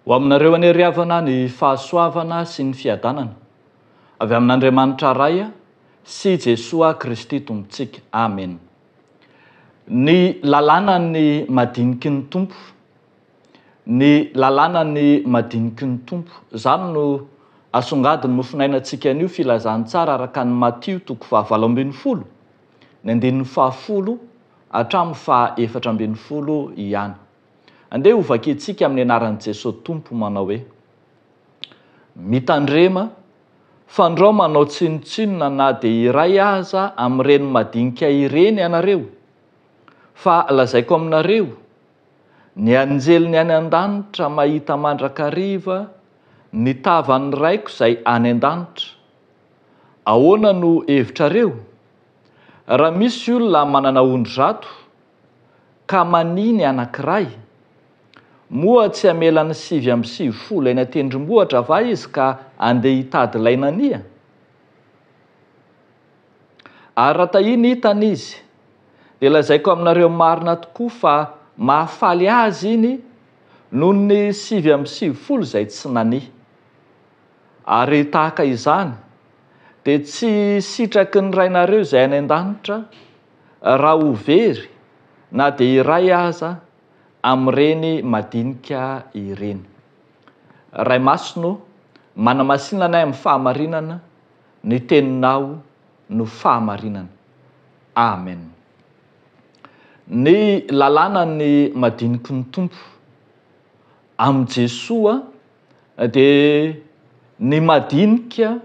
Ho aminareo ane ry havana ny fahasoavana sy ny fiadanana avy amin'Andriamanitra ray sy Jesosy Kristy tompontsika. Amen. Ny lalàna ny madiniky ny tompo. Ny lalàna ny madiniky ny tompo. Zany no asongadiny mofinainantsika an'io filazany tsara araka ny Matio 7:20 ny 10:10 hatramin'ny 4:10 ihany. Andeha ho vakintsika amin'ny anaran'i Jesosy Tompo manao hoe: mitandrema fa andreo manao tsinotsinona na dia iray aza amin'ireny madinika ireny ianareo, fa lazaiko aminareo ny anjeliny any an-danitra mahita mandrakariva ny tavan'ny raiko izay any an-danitra. Ahoana no hevitrareo? Raha misy olona manana ondry-rato ka maniny anankiray, moa tsy hamelany 7:7 eny an-tendrombohitra va izy ka andeha hitady ilay nania? Ary raha tahiny hitany izy, dia lazaiko aminareo marina tokoa fa mahafaly azy iny noho ny 7:7 izay tsy nania. Ary tahaka izany dia tsy sitraky ny rainareo izay any an-danitra raha ho very na dia iray aza amin'ireny madinika ireny. Ray Masino, manamasinana amin'ny fahamarinana, ny teninao no fahamarinana. Amen. Ny lalàna ny madiniky ny tompo amin'i Jesosy dia ny madinika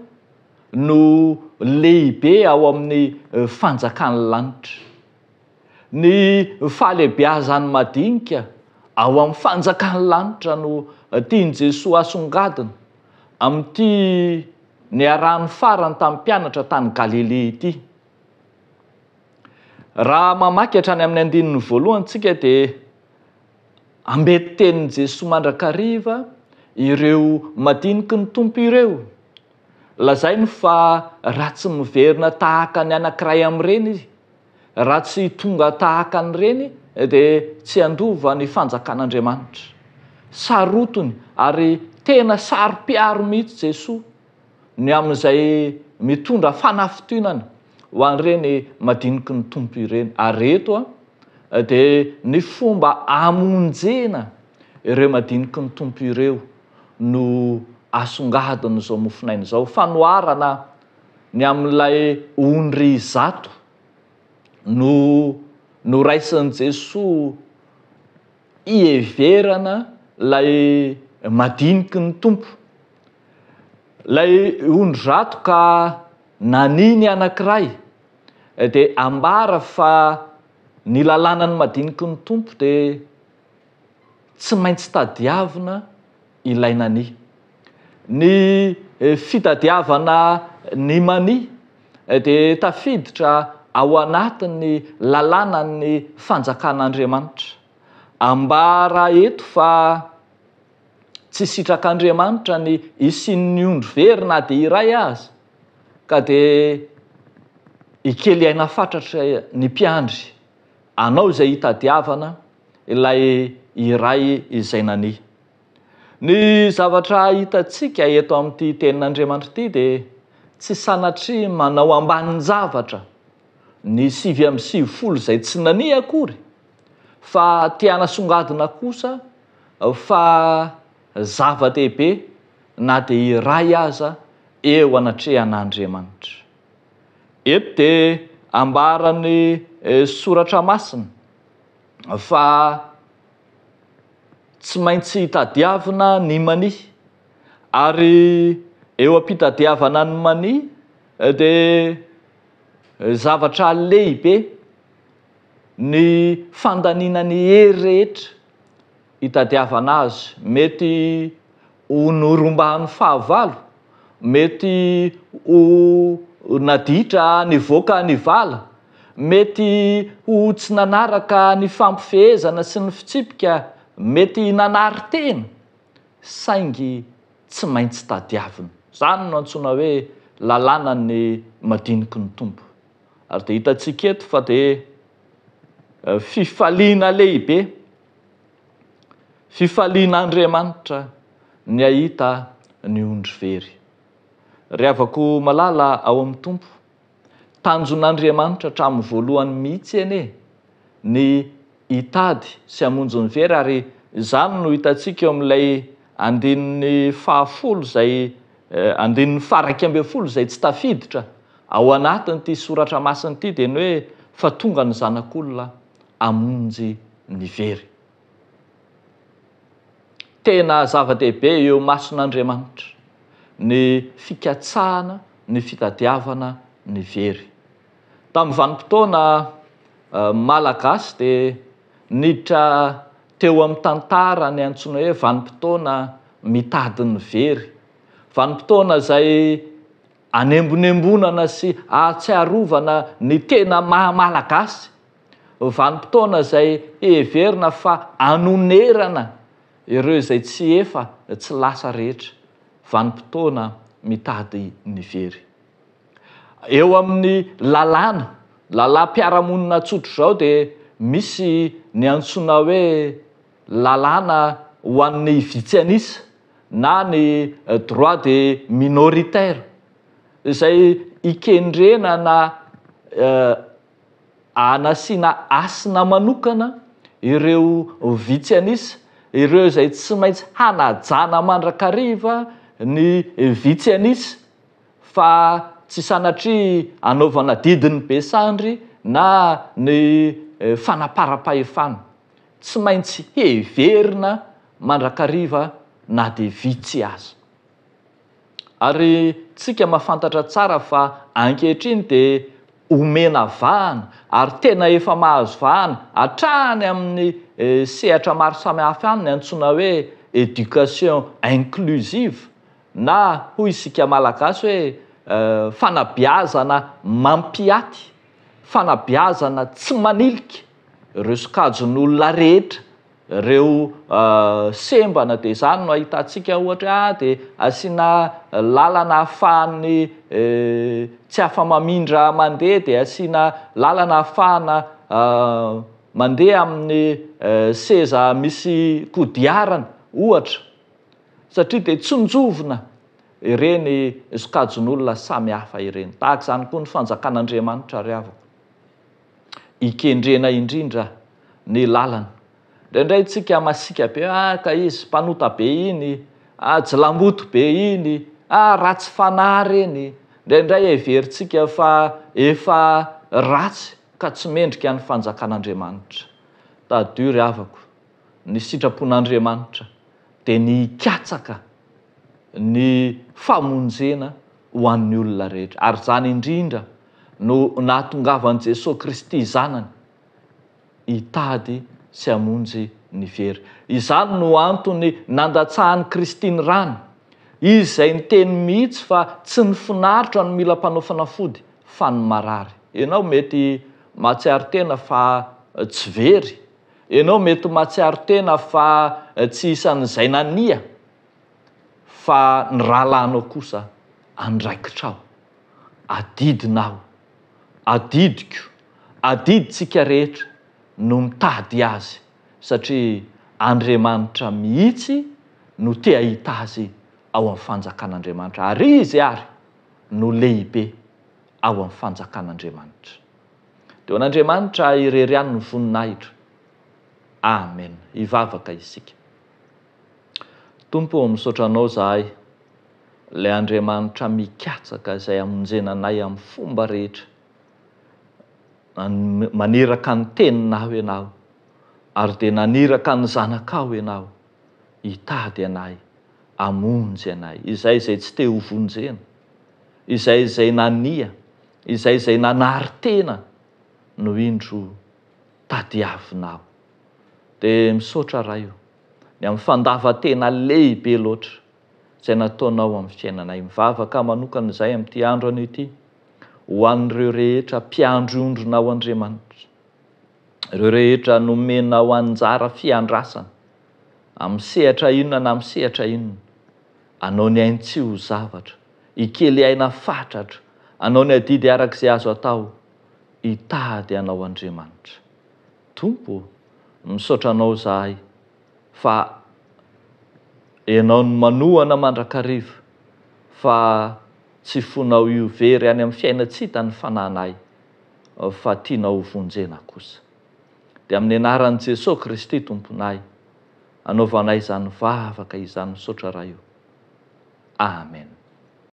no lehibe ao amin'ny fanjakan'ny lanitra. Ny fahalehibeazan'ny madinika ao amin'ny fanjakan'ny lanitra no tiany Jesosy asongadina amin'ity niarahany farany tamin'ny mpianatra tany Galilea ity. Raha mamaky hatrany amin'ny 1 tsika dia ambety tenin'i Jesosy mandrakariva ireo madiniky ny tompo ireo. Lazainy fa raha tsy miverina tahaka ny anankiray amin'ireny izy, raha tsy tonga tahaka an'ireny dia tsy handova ny fanjakan'Andriamanitra. Sarotiny ary tena sarom-piaro mihitsy Jesosy ny amin'izay mitondra fanafitenana ho an'ireny madiniky ny tompo ireny. Ary eto dia ny fomba amonjena ireo madiniky ny tompo ireo no asongadiny izao mofinaina izao. Fanoharana ny amin'ilay ondry zato no raisin'i Jesosy iheverana lay madiniky ny tompo. Lay ondry rato ka naniny anankiray dia ambara fa ny lalàna ny madiniky ny tompo dia tsy maintsy tadiavina ilay nania. Ny fitadiavana ny mania dia tafiditra ao anatin'ny lalàna ny fanjakan'Andriamanitra. Ambara eto fa tsy sitrak'Andriamanitra ny isian'ny ondry very na dia iray aza, ka dia ikely fatratra ny mpiandry anao izay hitadiavana ilay iray izay nania. Ny zavatra hitantsika eto amin'ity tenin'Andriamanitra ity dia tsy sanatria manao ambanin'ny zavatra ny 7:7 izay tsy nania akory, fa tiana songadina kosa fa zava-dehibe na dia iray aza eo anatrehan'Andriamanitra. Eto dia ambarany soratra masina fa tsy maintsy hitadiavana ny mania, ary eo am-pitadiavana ny mania dia zavatra lehibe ny fandaniana ny hery rehetra hitadiavana azy. Mety ho norombahan'ny fahavalo, mety ho naditra nivoaka ny vala, mety ho tsy nanaraka ny fampifehezana sy ny fitsipika, mety nanary tena, saingy tsy maintsy tadiavina. Zany no antsoina hoe lalàna ny madiniky ny tompo. Ary dia hitantsika eto fa dia fifaliana lehibe, fifalian'Andriamanitra ny ahita ny ondry very. Ry havako malala ao amin'ny Tompo, tanjon'Andriamanitra hatramin'ny voalohany mihitsy anie ny hitady sy hamonjy ny very, ary izany no hitantsika eo amin'ilay andininy fahafolo izay andininy faraika ambin'ny folo izay tsy tafiditra ao anatin'ity soratra masina ity, dia ny hoe fa tonga ny zanak'olona hamonjy ny very. Tena zava-dehibe eo mason'Andriamanitra ny fikatsahana, ny fitadiavana ny very. Tamin'ny vanim-potoana malagasy dia niditra teo amin'ny tantara ny antsoina hoe vanim-potoana mitady ny very. Vanim-potoana izay anembonembonana sy ahatsiarovana ny tena maha-malagasy. Vanim-potoana izay heverina fa anonerana ireo izay tsy efa tsy lasa rehetra. Vanim-potoana mitady ny very. Eo amin'ny lalàm-piarahamonina tsotra izao dia misy ny antsoina hoe lalàna ho an'ny vitsy anisa na ny droit de minoritaire, izay ikendrena na anasiana asina manokana ireo vitsy anisa, ireo izay tsy maintsy hanajana mandrakariva ny vitsy anisa, fa tsy sanatria anaovana didiny besandry na ny fanapara-pahefana. Tsy maintsy heverina mandrakariva na dia vitsy aza. Ary tsika mahafantatra tsara fa ankehitriny dia omena vahana ary tena efa mahazo vahana hatrany amin'ny sehatra maro samihafa any ny antsoina hoe éducation inclusive, na hoy isika malagasy hoe fanabeazana mampiaty, fanabeazana tsy manilika ireo sokajin'olona rehetra, ireo sembana. Dia izany no ahitantsika ohatra dia asiana lalana ahafahany tsy afa-mamindra mandeha, dia asiana lalana ahafahana mandeha amin'ny seza misy kodiarana ohatra, satria dia tsonjovina ireny sokajin'olona samy hafa ireny. Tahaka izany koa ny fanjakan'Andriamanitra ry havako, ikendrena indrindra ny lalana. Indraindray tsika masika be ka izy mpanota be iny, jilamboto be iny, ratsy fanahy reny. Indraindray heverintsika fa efa ratsy ka tsy mendrika ny fanjakan'Andriamanitra. Tadio ry havako, ny sitrapon'Andriamanitra dia ny hikatsaka ny famonjena ho an'ny olona rehetra, ary izany indrindra no nahatongavan'i Jesosy Kristy zanany hitady sy hamonjy ny very. Izany no antony nandatsahany Kristy ny rano, izy izay niteny mihitsy fa tsy ny finaritra no mila mpanao fanafody fa ny marary. Ianao mety mahatsiaro tena fa tsy very, ianao mety mahatsiaro tena fa tsy isan'izay nania, fa ny rahalanao kosa andraikitrao, adidinao, adidiko, adiditsika rehetra no mitady azy, satria Andriamanitra mihitsy no te hahita azy ao amin'ny fanjakan'Andriamanitra, ary izy ary no lehibe ao amin'ny fanjakan'Andriamanitra. Dia an'Andriamanitra irery ihany ny voninahitra. Amen. Hivavaka isika. Tompo, misaotra anao zahay, ilay Andriamanitra mikatsaka izay hamonjena anay amin'ny fomba rehetra, maniraka ny teninao ianao, ary dia naniraka ny zanakao ianao hitady anay, hamonjy anay, izay tsy te ho vonjena, izay nania, izay nanary tena no indro tadiavinao. Dia misaotra raha io ny amin'ny fandavan-tena lehibe loatra izay nataonao amin'ny fiainanay. Mivavaka manokana izay amin'ity andro an'ity ho an'ireo rehetra mpiandry-ondronao Andriamanitra, ireo rehetra nomenao anjara fiandrasana amin'ny sehatra inona na amin'ny sehatra inona, anao ny ain-tsy ho zavatra, ikely aina fatratra, anao ny adidy arak'izay azo atao, hitady anao Andriamanitra. Tompo, misaotra anao zahay fa ianao ny manohana mandrakariva fa tsy fonao io very any amin'ny fiaina tsy hitany fananay fa tianao vonjena kosa. Dia amin'ny anaran'i Jesosy Kristy tomponay anaovanay izany vavaka izany misaotra raha io. Amen.